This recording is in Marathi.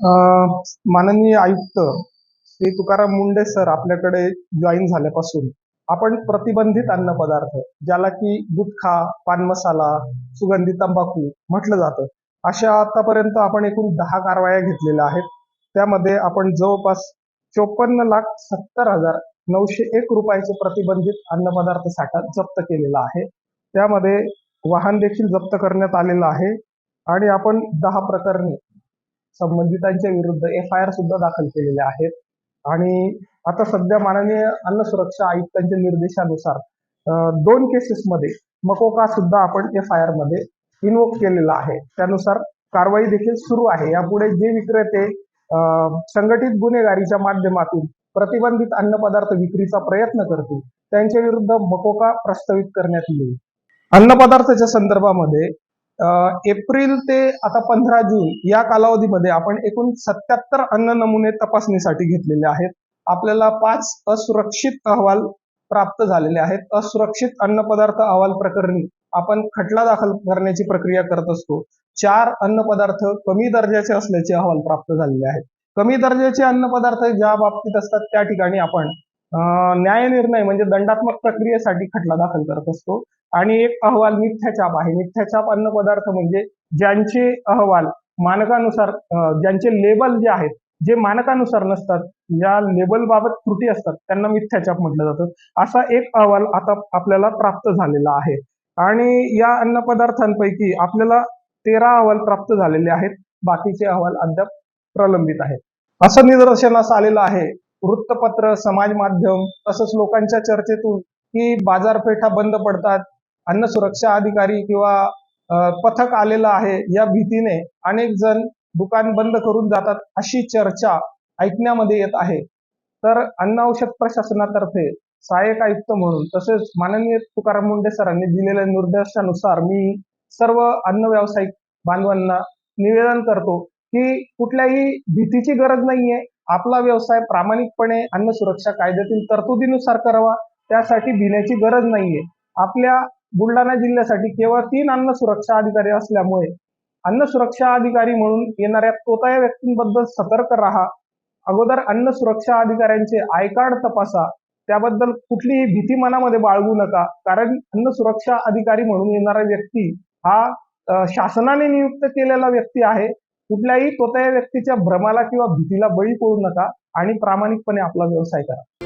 अ, माननीय आयुक्त श्री तुकाराम मुंडे सर आपल्याकडे जॉईन झाल्यापासून आपण प्रतिबंधित अन्न पदार्थ, ज्याला की गुटखा, पान मसाला, सुगंधी तंबाखू म्हटलं जातं, अशा आतापर्यंत आपण एकूण 10 कारवाया घेतलेल्या आहेत. त्यामध्ये आपण जवळपास 54,70,901 रुपयाचे प्रतिबंधित अन्न पदार्थ साठा जप्त केलेला आहे. त्यामध्ये वाहन देखील जप्त करण्यात आलेलं आहे आणि आपण 10 प्रकरणी संबंधितांच्या विरुद्ध FIR सुद्धा दाखल केलेले आहेत. आणि आता सध्या माननीय अन्न सुरक्षा आयुक्तांच्या निर्देशानुसार 2 केसेसमध्ये मकोका सुद्धा आपण FIR मध्ये इन्वोक केलेला आहे. त्यानुसार कारवाई देखील सुरू आहे. यापुढे जे विक्रेते संघटित गुन्हेगारीच्या माध्यमातून प्रतिबंधित अन्न पदार्थ विक्रीचा प्रयत्न करतील त्यांच्या विरुद्ध मकोका प्रस्तावित करण्यात येईल. अन्न पदार्थाच्या संदर्भामध्ये एप्रिल ते आता 15 जून या कालावधीमध्ये आपण एकूण 77 अन्न नमुने तपासणीसाठी घेतलेले आहेत. आपल्याला 5 असुरक्षित अहवाल प्राप्त झालेले आहेत. असुरक्षित अन्न पदार्थ अहवाल प्रकरणी आपण खटला दाखल करण्याची प्रक्रिया करत असतो. 4 अन्न पदार्थ कमी दर्जाचे असल्याचे अहवाल प्राप्त झालेले आहेत. कमी दर्जाचे अन्न पदार्थ ज्या बाबतीत असतात त्या ठिकाणी आपण न्याय निर्णय म्हणजे दंडात्मक प्रक्रियेसाठी खटला दाखल करत असतो. आणि एक अहवाल मिथ्याचाप आहे. मिथ्याचाप अन्न पदार्थ म्हणजे ज्यांचे अहवाल मानकानुसार ज्यांचे लेबल जे आहेत जे मानकानुसार नसतात, ज्या लेबल बाबत त्रुटी असतात त्यांना मिथ्याचाप म्हटलं जातं. असा एक अहवाल आता आपल्याला प्राप्त झालेला आहे. आणि या अन्न पदार्थांपैकी आपल्याला 13 अहवाल प्राप्त झालेले आहेत. बाकीचे अहवाल अद्याप प्रलंबित आहेत. असं निदर्शनास आलेलं आहे वृत्तपत्र, समाज माध्यम तसंच लोकांच्या चर्चेतून की बाजारपेठा बंद पडतात, अन्न सुरक्षा अधिकारी किंवा पथक आलेलं आहे या भीतीने अनेक जण दुकान बंद करून जातात, अशी चर्चा ऐकण्यामध्ये येत आहे. तर अन्न औषध प्रशासनातर्फे सहाय्यक आयुक्त म्हणून तसेच माननीय तुकाराम मुंडे सरांनी दिलेल्या निर्देशानुसार मी सर्व अन्न व्यावसायिक बांधवांना निवेदन करतो की कुठल्याही भीतीची गरज नाहीये. आपला व्यवसाय प्रामाणिकपणे अन्न सुरक्षा कायद्यातील तरतुदीनुसार करावा. त्यासाठी भिण्याची गरज नाहीये. आपल्या बुलढाणा जिल्ह्यासाठी केवळ 3 अन्न सुरक्षा अधिकारी असल्यामुळे अन्न सुरक्षा अधिकारी म्हणून येणाऱ्या तोताया व्यक्तींबद्दल सतर्क राहा. अगोदर अन्न सुरक्षा अधिकाऱ्यांचे आय कार्ड तपासा. त्याबद्दल कुठलीही भीती मनामध्ये बाळगू नका. कारण अन्न सुरक्षा अधिकारी म्हणून येणारा व्यक्ती हा शासनाने नियुक्त केलेला व्यक्ती आहे. कुठल्याही तोताया व्यक्तीच्या भ्रमाला किंवा भीतीला बळी पडू नका आणि प्रामाणिकपणे आपला व्यवसाय करा.